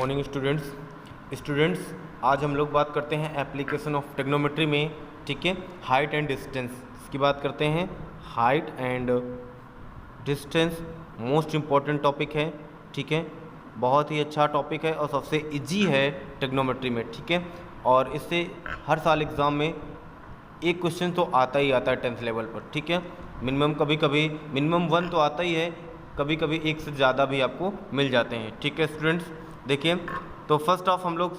Morning students. आज हम लोग बात करते हैं एप्लीकेशन ऑफ टेक्नोमेट्री में, ठीक है। हाइट एंड डिस्टेंस की बात करते हैं। Height and distance most important topic है, ठीक है। बहुत ही अच्छा टॉपिक है और सबसे इजी है टेक्नोमेट्री में, ठीक है। और इससे हर साल एग्ज़ाम में एक क्वेश्चन तो आता ही आता है 10th लेवल पर, ठीक है। मिनिमम कभी कभी मिनिमम 1 तो आता ही है, कभी कभी एक से ज़्यादा भी आपको मिल जाते हैं, ठीक है स्टूडेंट्स। देखिए, तो फर्स्ट ऑफ हम लोग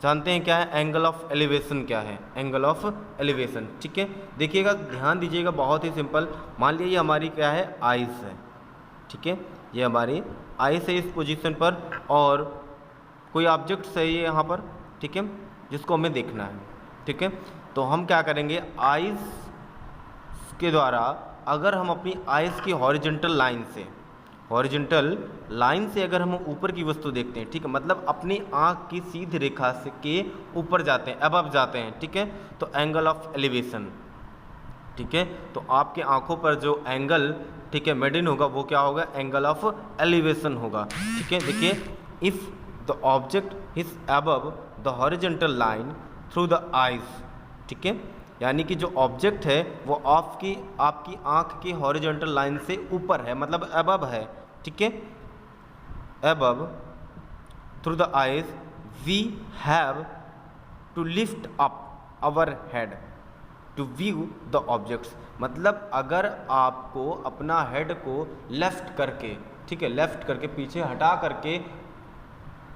जानते हैं क्या है एंगल ऑफ एलिवेशन, क्या है एंगल ऑफ एलिवेशन, ठीक है। देखिएगा, ध्यान दीजिएगा, बहुत ही सिंपल। मान लीजिए हमारी क्या है आइस है, ठीक है। ये हमारी आइस है इस पोजीशन पर और कोई ऑब्जेक्ट है ये यहाँ पर, ठीक है, जिसको हमें देखना है, ठीक है। तो हम क्या करेंगे, आइस के द्वारा अगर हम अपनी आइस की हॉरिजॉन्टल लाइन से अगर हम ऊपर की वस्तु देखते हैं, ठीक है, मतलब अपनी आँख की सीधी रेखा से के ऊपर जाते हैं, अबव जाते हैं, ठीक है, तो एंगल ऑफ एलिवेशन, ठीक है। तो आपके आंखों पर जो एंगल, ठीक है, मेड इन होगा वो क्या होगा, एंगल ऑफ एलिवेशन होगा, ठीक है। देखिए, if the object is above the horizontal line through the eyes, ठीक है, यानी कि जो ऑब्जेक्ट है वो आपकी आंख की हॉरिजॉन्टल लाइन से ऊपर है, मतलब अबव है, ठीक है, above through the eyes we have to lift up our head to view the objects. मतलब अगर आपको अपना हेड को लेफ्ट करके, ठीक है, लेफ्ट करके पीछे हटा करके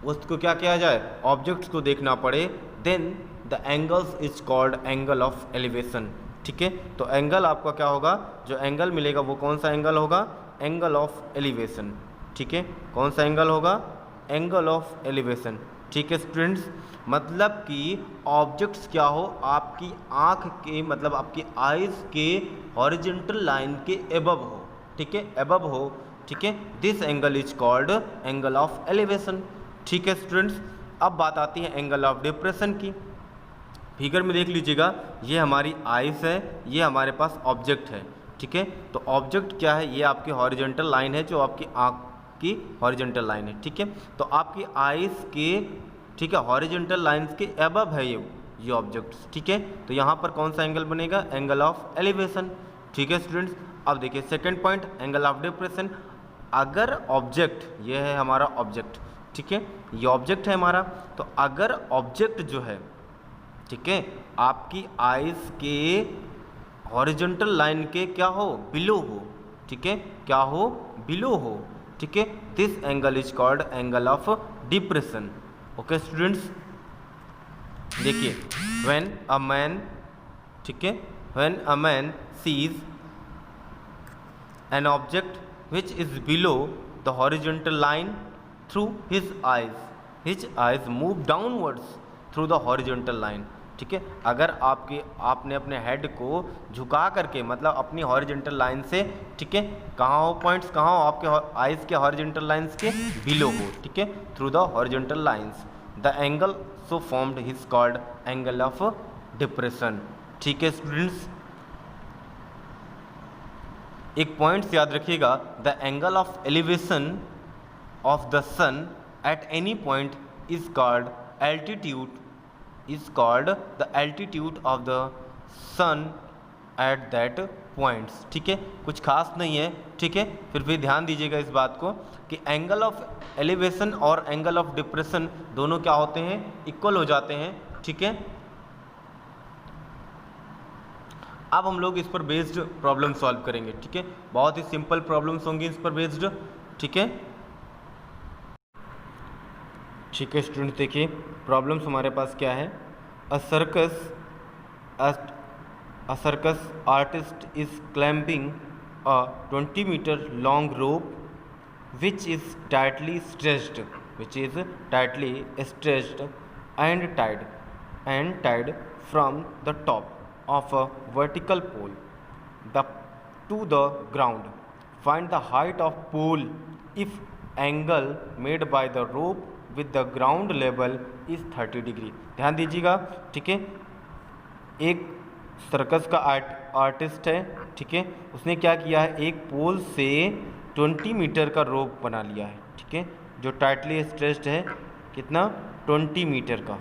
उसको क्या किया जाए, ऑब्जेक्ट्स को देखना पड़े, then the angles is called angle of elevation, ठीक है। तो एंगल आपका क्या होगा, जो एंगल मिलेगा वो कौन सा एंगल होगा, एंगल ऑफ एलिवेशन, ठीक है। कौन सा एंगल होगा, एंगल ऑफ एलिवेशन, ठीक है स्टूडेंट्स। मतलब कि ऑब्जेक्ट्स क्या हो, आपकी आँख के, मतलब आपकी आइज के हॉरिजॉन्टल लाइन के एबव हो, ठीक है, एबव हो, ठीक है। This angle is called angle of elevation, ठीक है स्टूडेंट्स। अब बात आती है एंगल ऑफ डिप्रेशन की। फिगर में देख लीजिएगा, ये हमारी आइस है, ये हमारे पास ऑब्जेक्ट है, ठीक है। तो ऑब्जेक्ट क्या है, ये आपकी हॉरिजॉन्टल लाइन है, जो आपकी आँख की हॉरिजॉन्टल लाइन है, ठीक है। तो आपकी आइस के, ठीक है, हॉरिजॉन्टल लाइंस के अबव है ये ऑब्जेक्ट्स, ठीक है। तो यहाँ पर कौन सा एंगल बनेगा, एंगल ऑफ एलिवेशन, ठीक है स्टूडेंट्स। अब देखिए second point, angle of depression. अगर ऑब्जेक्ट, ये है हमारा ऑब्जेक्ट, ठीक है, ये ऑब्जेक्ट है हमारा, तो अगर ऑब्जेक्ट जो है, ठीक है, आपकी आइस के हॉरिजॉन्टल लाइन के क्या हो, बिलो हो, ठीक है, क्या हो, बिलो हो, ठीक है। This angle is called angle of depression, okay students. देखिए, व्हेन अ मैन, ठीक है, when a man sees an object which is below the horizontal line through his eyes move downwards through the horizontal line, ठीक है। अगर आपने अपने head को झुका करके, मतलब अपनी हॉरिजॉन्टल लाइन से, ठीक है, कहाँ हो पॉइंट्स, कहाँ हो, आपके आइज के हॉरिजॉन्टल लाइंस के बिलो हो, ठीक है, through the horizontal lines, the angle so formed is called angle of depression, ठीक है स्टूडेंट्स। एक पॉइंट्स याद रखिएगा, the angle of elevation of the sun at any point is called altitude, is called the altitude of the sun at that points, ठीक है। कुछ खास नहीं है, ठीक है, फिर भी ध्यान दीजिएगा इस बात को कि एंगल ऑफ एलिवेशन और एंगल ऑफ डिप्रेशन दोनों क्या होते हैं, इक्वल हो जाते हैं, ठीक है। अब हम लोग इस पर बेस्ड प्रॉब्लम सॉल्व करेंगे, ठीक है। बहुत ही सिंपल प्रॉब्लम्स होंगी इस पर बेस्ड, ठीक है, ठीक है स्टूडेंट। देखिए प्रॉब्लम्स हमारे पास क्या है, a circus artist is climbing a 20 metre long rope which is tightly stretched and tied from the top of a vertical pole to the ground. Find the height of pole if angle made by the rope with the ground level is 30 degree. ध्यान दीजिएगा, ठीक है। एक circus का artist है, ठीक है, उसने क्या किया है, एक पोल से 20 मीटर का रोप बना लिया है, ठीक है, जो टाइटली स्ट्रेच्ड है कितना 20 मीटर का।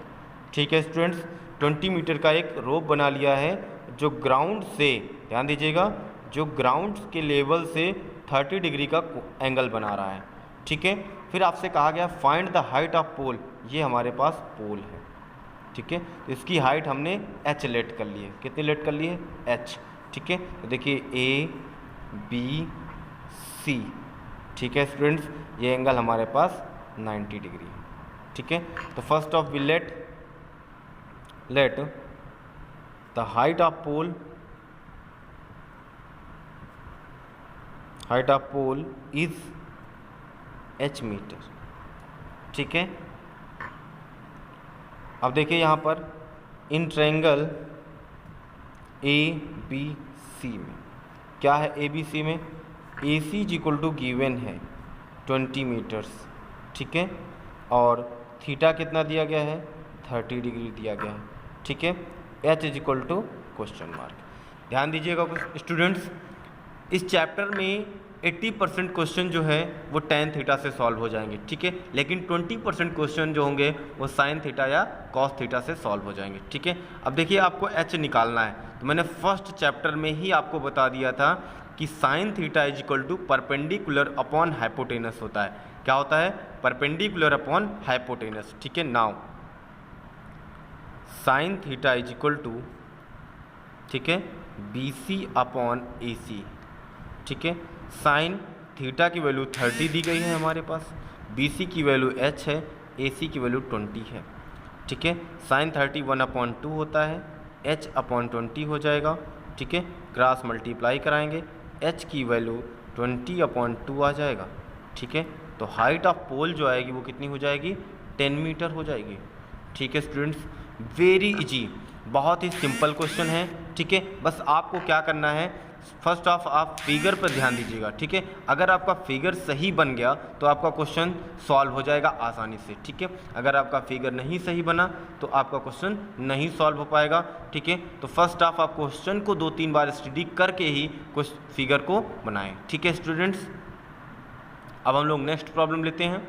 ठीक है स्टूडेंट्स, 20 मीटर का एक रोप बना लिया है जो ग्राउंड से, ध्यान दीजिएगा, जो ग्राउंड के लेवल से 30 डिग्री का एंगल बना रहा है। ठीक है, फिर आपसे कहा गया फाइंड द हाइट ऑफ पोल, ये हमारे पास पोल है। ठीक है, तो इसकी हाइट हमने h लेट कर ली है। कितनी लेट कर ली है? h। ठीक है, तो देखिए A B C। ठीक है स्टूडेंट्स, ये एंगल हमारे पास 90 डिग्री है। ठीक है, तो first of we let the height of pole is h metre. ठीक है, अब देखिए यहाँ पर इन ट्रायंगल ABC में क्या है? ABC में AC is equal to given है 20 मीटर्स। ठीक है, और थीटा कितना दिया गया है? 30 डिग्री दिया गया है। ठीक है, H is equal to question mark. ध्यान दीजिएगा स्टूडेंट्स, इस चैप्टर में 80% क्वेश्चन जो है वो tan थीटा से सॉल्व हो जाएंगे। ठीक है, लेकिन 20% क्वेश्चन जो होंगे वो sin थीटा या cos थीटा से सॉल्व हो जाएंगे। ठीक है, अब देखिए आपको h निकालना है, तो मैंने फर्स्ट चैप्टर में ही आपको बता दिया था कि sin theta is equal to perpendicular upon hypotenuse होता है। क्या होता है? Perpendicular upon hypotenuse. ठीक है, now sin theta is equal to, ठीक है, BC अपॉन AC। ठीक है, साइन थीटा की वैल्यू 30 दी गई है हमारे पास, BC की वैल्यू h है, AC की वैल्यू 20 है। ठीक है, साइन 30 1/2 होता है, h अपॉन 20 हो जाएगा। ठीक है, क्रॉस मल्टीप्लाई कराएंगे, h की वैल्यू 20/2 आ जाएगा। ठीक है, तो हाइट ऑफ पोल जो आएगी वो कितनी हो जाएगी? 10 मीटर हो जाएगी। ठीक है स्टूडेंट्स, वेरी इजी, बहुत ही सिंपल क्वेश्चन है। ठीक है, बस आपको क्या करना है, फर्स्ट ऑफ आप फिगर पर ध्यान दीजिएगा। ठीक है, अगर आपका फिगर सही बन गया तो आपका क्वेश्चन सॉल्व हो जाएगा आसानी से। ठीक है, अगर आपका फिगर नहीं सही बना तो आपका क्वेश्चन नहीं सॉल्व हो पाएगा। ठीक है, तो फर्स्ट ऑफ आप क्वेश्चन को 2-3 बार स्टडी करके ही फिगर को बनाएं। ठीक है स्टूडेंट्स, अब हम लोग नेक्स्ट प्रॉब्लम लेते हैं।